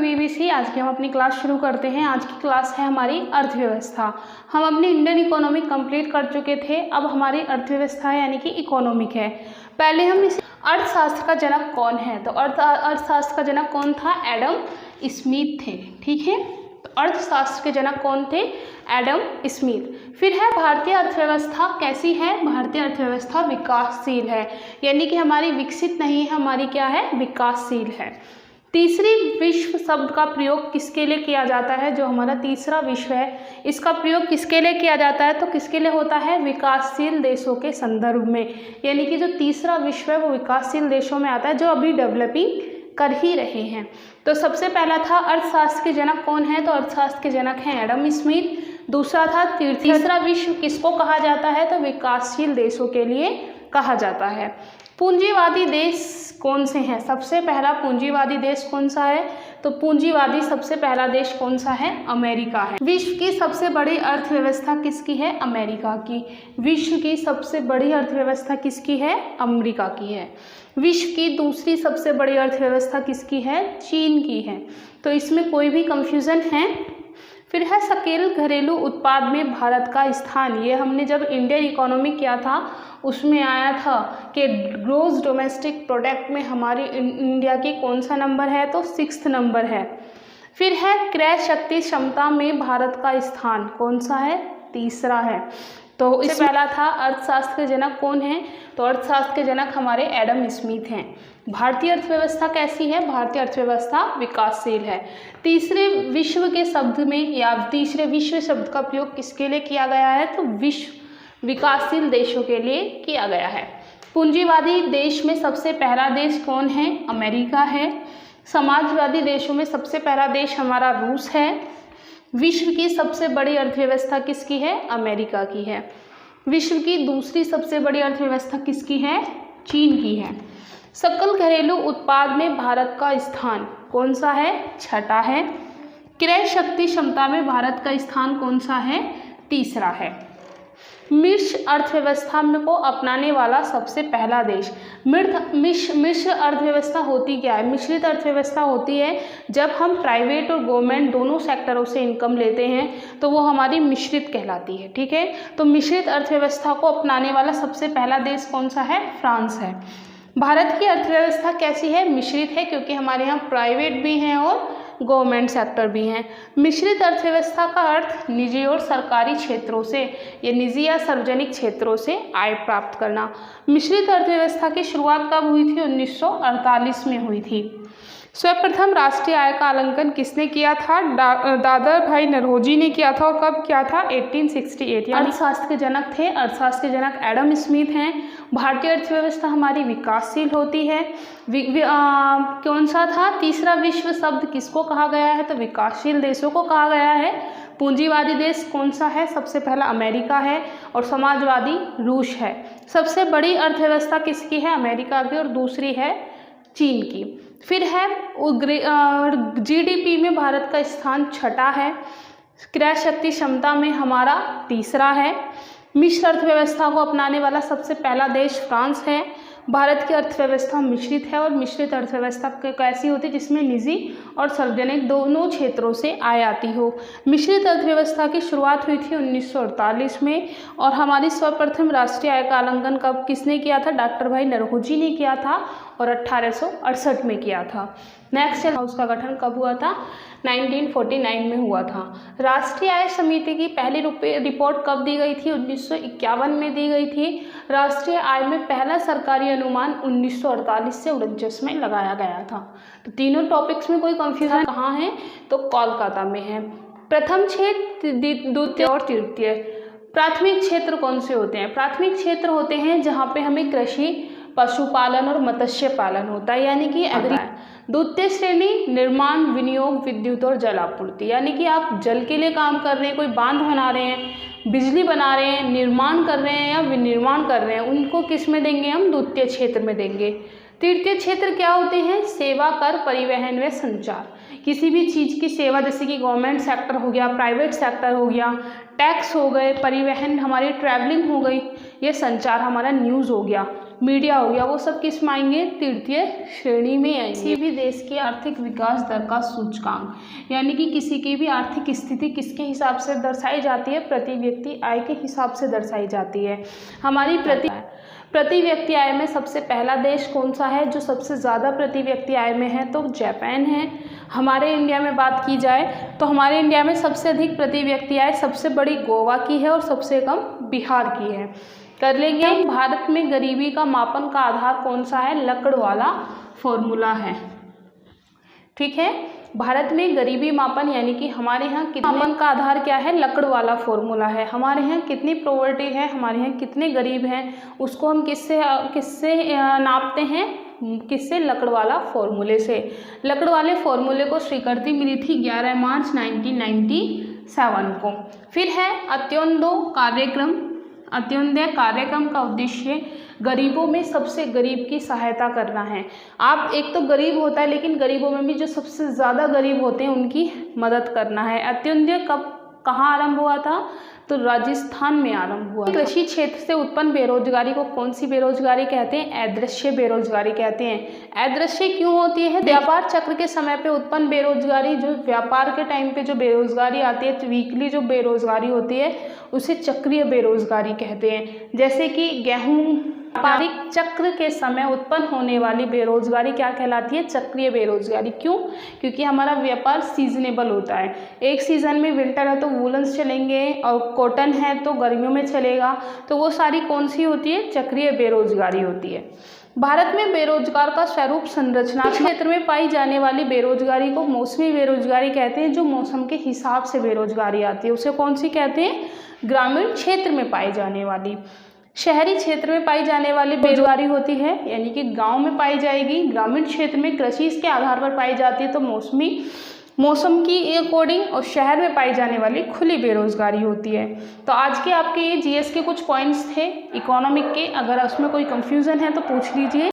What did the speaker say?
BBC। आज की हम अपनी क्लास शुरू करते हैं। आज की क्लास है हमारी अर्थव्यवस्था। हम अपनी इंडियन इकोनॉमी कंप्लीट कर चुके थे। अब हमारी अर्थव्यवस्था है यानी कि इकोनॉमिक है। पहले हम इस अर्थशास्त्र का जनक कौन है, तो अर्थशास्त्र का जनक कौन था? एडम स्मिथ थे। ठीक है, तो अर्थशास्त्र के जनक कौन थे? Adam Smith. फिर है भारतीय अर्थव्यवस्था कैसी है? भारतीय अर्थव्यवस्था विकासशील है, यानी कि हमारी विकसित नहीं है, हमारी क्या है? विकासशील है। तीसरी विश्व शब्द का प्रयोग किसके लिए किया जाता है? जो हमारा तीसरा विश्व है, इसका प्रयोग किसके लिए किया जाता है? तो किसके लिए होता है? विकासशील देशों के संदर्भ में, यानी कि जो तीसरा विश्व है वो विकासशील देशों में आता है जो अभी डेवलपिंग कर ही रहे हैं। तो सबसे पहला था अर्थशास्त्र के जनक कौन है? तो अर्थशास्त्र के जनक हैं एडम स्मिथ। दूसरा था तीसरा विश्व किसको कहा जाता है? तो विकासशील देशों के लिए कहा जाता है। पूंजीवादी देश कौन से हैं? सबसे पहला पूंजीवादी देश कौन सा है? तो पूंजीवादी सबसे पहला देश कौन सा है? अमेरिका है। विश्व की सबसे बड़ी अर्थव्यवस्था किसकी है? अमेरिका की। विश्व की सबसे बड़ी अर्थव्यवस्था किसकी है? अमेरिका की है। विश्व की दूसरी सबसे बड़ी अर्थव्यवस्था किसकी है? चीन की है। तो इसमें कोई भी कंफ्यूजन है? फिर है सकल घरेलू उत्पाद में भारत का स्थान। ये हमने जब इंडियन इकोनॉमी किया था उसमें आया था कि ग्रोस डोमेस्टिक प्रोडक्ट में हमारी इंडिया की कौन सा नंबर है? तो 6th नंबर है। फिर है क्रय शक्ति क्षमता में भारत का स्थान कौन सा है? तीसरा है। तो इससे पहला था अर्थशास्त्र के जनक कौन है? तो अर्थशास्त्र के जनक हमारे एडम स्मिथ हैं। भारतीय अर्थव्यवस्था कैसी है? भारतीय अर्थव्यवस्था विकासशील है। तीसरे विश्व के शब्द में या तीसरे विश्व शब्द का प्रयोग किसके लिए किया गया है? तो विश्व विकासशील देशों के लिए किया गया है। पूंजीवादी देश में सबसे पहला देश कौन है? अमेरिका है। समाजवादी देशों में सबसे पहला देश हमारा रूस है। विश्व की सबसे बड़ी अर्थव्यवस्था किसकी है? अमेरिका की है। विश्व की दूसरी सबसे बड़ी अर्थव्यवस्था किसकी है? चीन की है। सकल घरेलू उत्पाद में भारत का स्थान कौन सा है? छठा है। क्रय शक्ति क्षमता में भारत का स्थान कौन सा है? तीसरा है। मिश्र अर्थव्यवस्था को अपनाने वाला सबसे पहला देश। मिश्र अर्थव्यवस्था होती क्या है? मिश्रित अर्थव्यवस्था होती है जब हम प्राइवेट और गवर्नमेंट दोनों सेक्टरों से इनकम लेते हैं तो वो हमारी मिश्रित कहलाती है। ठीक है, तो मिश्रित अर्थव्यवस्था को अपनाने वाला सबसे पहला देश कौन सा है? फ्रांस है। भारत की अर्थव्यवस्था कैसी है? मिश्रित है, क्योंकि हमारे यहाँ प्राइवेट भी हैं और गवर्नमेंट सेक्टर भी हैं। मिश्रित अर्थव्यवस्था का अर्थ निजी और सरकारी क्षेत्रों से या निजी या सार्वजनिक क्षेत्रों से आय प्राप्त करना। मिश्रित अर्थव्यवस्था की शुरुआत कब हुई थी? 1948 में हुई थी। सर्वप्रथम राष्ट्रीय आय का आकलन किसने किया था? दादर भाई नरहोजी ने किया था। और कब किया था? 1868। अर्थशास्त्र के जनक थे, अर्थशास्त्र के जनक एडम स्मिथ हैं। भारतीय अर्थव्यवस्था हमारी विकासशील होती है। कौन सा था? तीसरा विश्व शब्द किसको कहा गया है? तो विकासशील देशों को कहा गया है। पूंजीवादी देश कौन सा है? सबसे पहला अमेरिका है और समाजवादी रूस है। सबसे बड़ी अर्थव्यवस्था किसकी है? अमेरिका की, और दूसरी है चीन की। फिर है GDP में भारत का स्थान छठा है। क्रय शक्ति क्षमता में हमारा तीसरा है। मिश्र अर्थव्यवस्था को अपनाने वाला सबसे पहला देश फ्रांस है। भारत की अर्थव्यवस्था मिश्रित है और मिश्रित अर्थव्यवस्था कैसी होती है? जिसमें निजी और सार्वजनिक दोनों क्षेत्रों से आय आती हो। मिश्रित अर्थव्यवस्था की शुरुआत हुई थी 1948 में और हमारी सर्वप्रथम राष्ट्रीय आय का आकलन कब किसने किया था? डॉक्टर भाई नरहोजी ने किया था और 1868 में किया था। नेक्स्ट हाउस का गठन कब हुआ था? 1949 में हुआ था। राष्ट्रीय आय समिति की पहली रिपोर्ट कब दी गई थी? 1951 में दी गई थी। राष्ट्रीय आय में पहला सरकारी अनुमान 1948 से 1949 में लगाया गया था। तो तीनों टॉपिक्स में कोई कंफ्यूजन कहाँ है? तो कोलकाता में है। प्रथम क्षेत्र, द्वितीय और तृतीय। प्राथमिक क्षेत्र कौन से होते हैं? प्राथमिक क्षेत्र होते हैं जहाँ पे हमें कृषि, पशुपालन और मत्स्य पालन होता है, यानी कि एग्री। द्वितीय श्रेणी निर्माण, विनियोग, विद्युत और जल आपूर्ति, यानी कि आप जल के लिए काम कर रहे हैं, कोई बांध बना रहे हैं, बिजली बना रहे हैं, निर्माण कर रहे हैं या विनिर्माण कर रहे हैं, उनको किस में देंगे? हम द्वितीय क्षेत्र में देंगे। तृतीय क्षेत्र क्या होते हैं? सेवा, कर, परिवहन व संचार। किसी भी चीज़ की सेवा, जैसे कि गवर्नमेंट सेक्टर हो गया, प्राइवेट सेक्टर हो गया, टैक्स हो गए, परिवहन हमारी ट्रैवलिंग हो गई, ये संचार हमारा न्यूज़ हो गया। मीडिया हो गया, वो सब किस में आएंगे? तृतीय श्रेणी में आएंगे। किसी भी देश की आर्थिक विकास दर का सूचकांक यानी कि किसी की भी आर्थिक स्थिति किसके हिसाब से दर्शाई जाती है? प्रति व्यक्ति आय के हिसाब से दर्शाई जाती है। हमारी प्रति व्यक्ति आय में सबसे पहला देश कौन सा है जो सबसे ज़्यादा प्रति व्यक्ति आय में है? तो जापान है। हमारे इंडिया में बात की जाए तो हमारे इंडिया में सबसे अधिक प्रति व्यक्ति आय सबसे बड़ी गोवा की है और सबसे कम बिहार की है। कर लेंगे। भारत में गरीबी का मापन का आधार कौन सा है? लकड़ वाला फॉर्मूला है। ठीक है, भारत में गरीबी मापन यानी कि हमारे यहाँ मापन का आधार क्या है? लकड़ वाला फॉर्मूला है। हमारे यहाँ कितनी पॉवर्टी है, हमारे यहाँ कितने गरीब हैं, उसको हम किससे नापते हैं? किससे? लकड़ वाला फॉर्मूले से। लकड़ वाले फॉर्मूले को स्वीकृति मिली थी 11 मार्च 1997 को। फिर है अंत्योदय कार्यक्रम। अंत्योदय कार्यक्रम का उद्देश्य गरीबों में सबसे गरीब की सहायता करना है। आप एक तो गरीब होता है लेकिन गरीबों में भी जो सबसे ज़्यादा गरीब होते हैं उनकी मदद करना है। अंत्योदय कहाँ आरंभ हुआ था? तो राजस्थान में आरंभ हुआ। कृषि क्षेत्र से उत्पन्न बेरोजगारी को कौन सी बेरोजगारी कहते हैं? अदृश्य बेरोजगारी कहते हैं। अदृश्य क्यों होती है? व्यापार चक्र के समय पे उत्पन्न बेरोजगारी, जो व्यापार के टाइम पे जो बेरोजगारी आती है, तो वीकली जो बेरोजगारी होती है उसे चक्रीय बेरोजगारी कहते हैं। जैसे कि गेहूं व्यापारिक चक्र के समय उत्पन्न होने वाली बेरोजगारी क्या कहलाती है? चक्रीय बेरोजगारी। क्यों? क्योंकि हमारा व्यापार सीजनेबल होता है। एक सीजन में विंटर है तो वूलन्स चलेंगे और कॉटन है तो गर्मियों में चलेगा, तो वो सारी कौन सी होती है? चक्रीय बेरोजगारी होती है। भारत में बेरोजगार का स्वरूप संरचना क्षेत्र में पाई जाने वाली बेरोजगारी को मौसमी बेरोजगारी कहते हैं। जो मौसम के हिसाब से बेरोजगारी आती है उसे कौन सी कहते हैं? ग्रामीण क्षेत्र में पाई जाने वाली। शहरी क्षेत्र में पाई जाने वाली बेरोजगारी होती है यानी कि गांव में पाई जाएगी। ग्रामीण क्षेत्र में कृषि के आधार पर पाई जाती है तो मौसम की अकॉर्डिंग, और शहर में पाई जाने वाली खुली बेरोजगारी होती है। तो आज के आपके ये जीएस के कुछ पॉइंट्स थे इकोनॉमिक के। अगर उसमें कोई कंफ्यूजन है तो पूछ लीजिए।